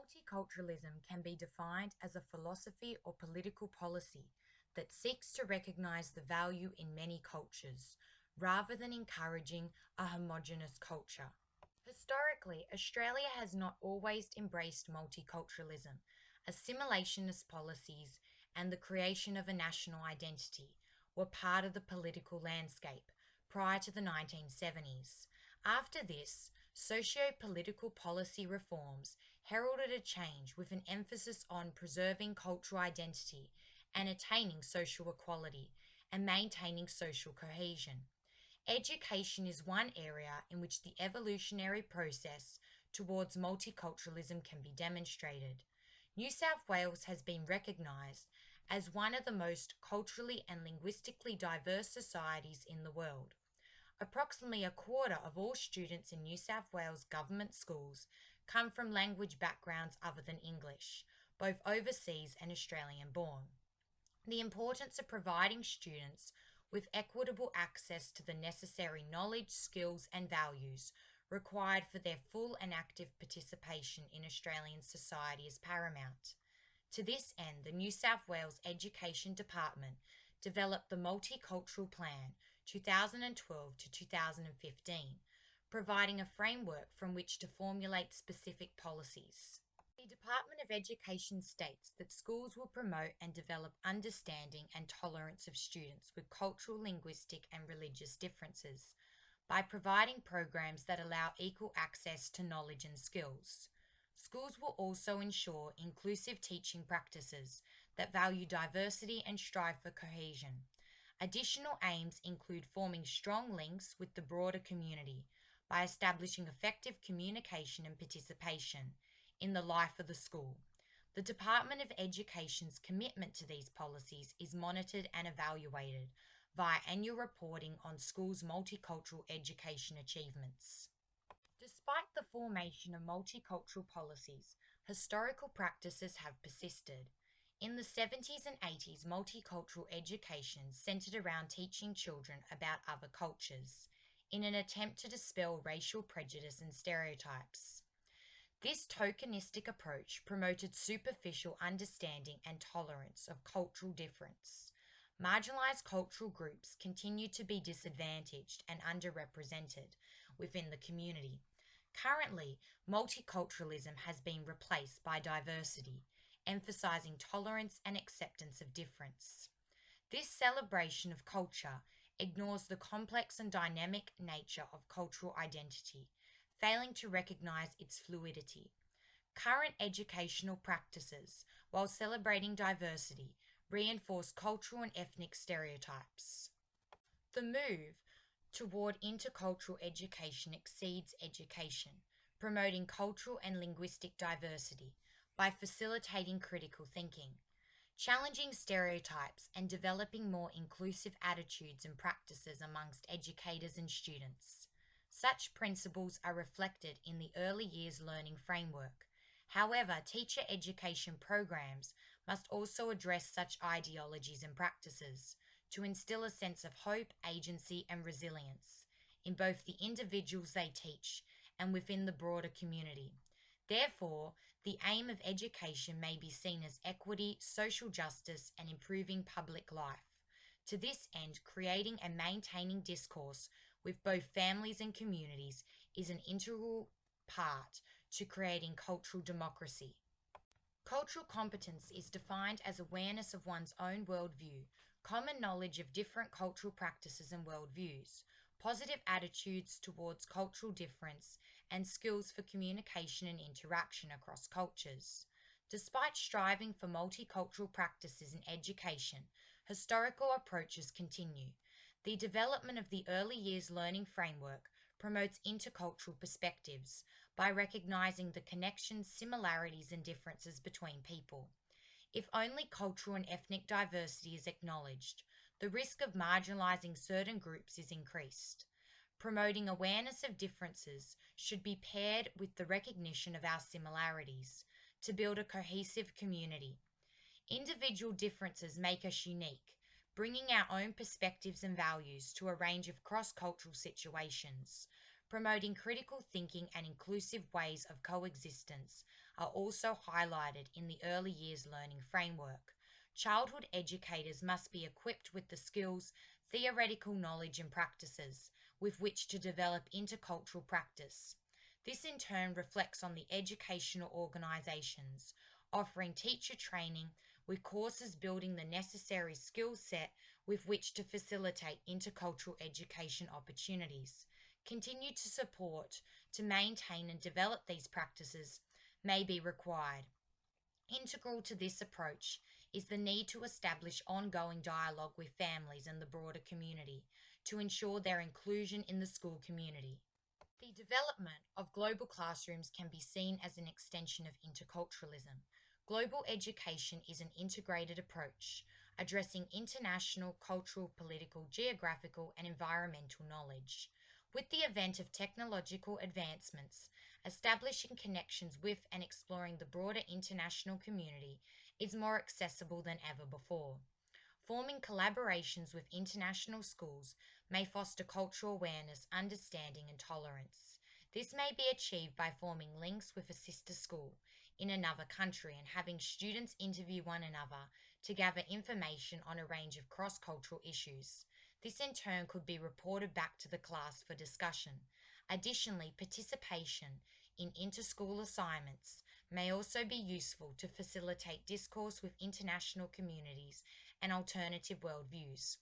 Multiculturalism can be defined as a philosophy or political policy that seeks to recognize the value in many cultures rather than encouraging a homogenous culture. Historically, Australia has not always embraced multiculturalism. Assimilationist policies and the creation of a national identity were part of the political landscape prior to the 1970s. After this, socio political policy reforms heralded a change with an emphasis on preserving cultural identity and attaining social equality and maintaining social cohesion. Education is one area in which the evolutionary process towards multiculturalism can be demonstrated. New South Wales has been recognised as one of the most culturally and linguistically diverse societies in the world. Approximately a quarter of all students in New South Wales government schools come from language backgrounds other than English, both overseas and Australian born. The importance of providing students with equitable access to the necessary knowledge, skills, and values required for their full and active participation in Australian society is paramount. To this end, the New South Wales Education Department developed the Multicultural Plan 2012 to 2015, providing a framework from which to formulate specific policies. The Department of Education states that schools will promote and develop understanding and tolerance of students with cultural, linguistic, and religious differences by providing programs that allow equal access to knowledge and skills. Schools will also ensure inclusive teaching practices that value diversity and strive for cohesion. Additional aims include forming strong links with the broader community by establishing effective communication and participation in the life of the school. The Department of Education's commitment to these policies is monitored and evaluated via annual reporting on schools' multicultural education achievements. Despite the formation of multicultural policies, historical practices have persisted. In the 70s and 80s, multicultural education centered around teaching children about other cultures in an attempt to dispel racial prejudice and stereotypes. This tokenistic approach promoted superficial understanding and tolerance of cultural difference. Marginalized cultural groups continued to be disadvantaged and underrepresented within the community. Currently, multiculturalism has been replaced by diversity, emphasizing tolerance and acceptance of difference. This celebration of culture ignores the complex and dynamic nature of cultural identity, failing to recognize its fluidity. Current educational practices, while celebrating diversity, reinforce cultural and ethnic stereotypes. The move toward intercultural education exceeds education, promoting cultural and linguistic diversity by facilitating critical thinking, challenging stereotypes, and developing more inclusive attitudes and practices amongst educators and students. Such principles are reflected in the Early Years Learning Framework. However, teacher education programs must also address such ideologies and practices to instill a sense of hope, agency, and resilience in both the individuals they teach and within the broader community. Therefore, the aim of education may be seen as equity, social justice, and improving public life. To this end, creating and maintaining discourse with both families and communities is an integral part to creating cultural democracy. Cultural competence is defined as awareness of one's own worldview, common knowledge of different cultural practices and worldviews, positive attitudes towards cultural difference, and skills for communication and interaction across cultures. Despite striving for multicultural practices in education, historical approaches continue. The development of the Early Years Learning Framework promotes intercultural perspectives by recognizing the connections, similarities, and differences between people. If only cultural and ethnic diversity is acknowledged, the risk of marginalizing certain groups is increased. Promoting awareness of differences should be paired with the recognition of our similarities to build a cohesive community. Individual differences make us unique, bringing our own perspectives and values to a range of cross-cultural situations. Promoting critical thinking and inclusive ways of coexistence are also highlighted in the Early Years Learning Framework. Childhood educators must be equipped with the skills, theoretical knowledge, and practices with which to develop intercultural practice. This in turn reflects on the educational organisations offering teacher training with courses building the necessary skill set with which to facilitate intercultural education opportunities. Continue to support to maintain and develop these practices may be required. Integral to this approach is the need to establish ongoing dialogue with families and the broader community to ensure their inclusion in the school community. The development of global classrooms can be seen as an extension of interculturalism. Global education is an integrated approach, addressing international, cultural, political, geographical, and environmental knowledge. With the advent of technological advancements, establishing connections with and exploring the broader international community is more accessible than ever before. Forming collaborations with international schools may foster cultural awareness, understanding, and tolerance. This may be achieved by forming links with a sister school in another country and having students interview one another to gather information on a range of cross-cultural issues. This in turn could be reported back to the class for discussion. Additionally, participation in inter-school assignments may also be useful to facilitate discourse with international communities and alternative worldviews.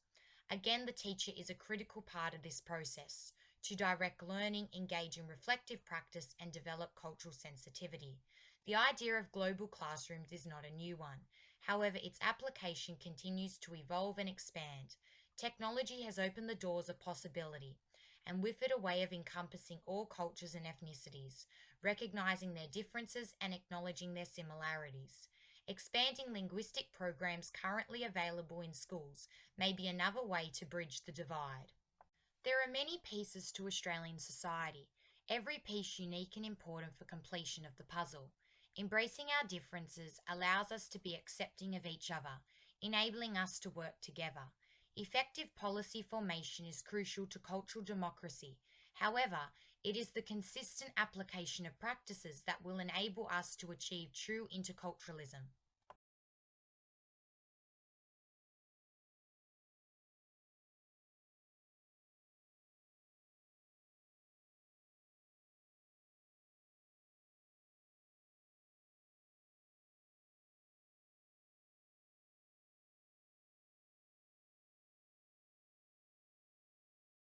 Again, the teacher is a critical part of this process to direct learning, engage in reflective practice, and develop cultural sensitivity. The idea of global classrooms is not a new one. However, its application continues to evolve and expand. Technology has opened the doors of possibility, and with it a way of encompassing all cultures and ethnicities, recognizing their differences and acknowledging their similarities. Expanding linguistic programs currently available in schools may be another way to bridge the divide. There are many pieces to Australian society, every piece unique and important for completion of the puzzle. Embracing our differences allows us to be accepting of each other, enabling us to work together. Effective policy formation is crucial to cultural democracy. However, it is the consistent application of practices that will enable us to achieve true interculturalism.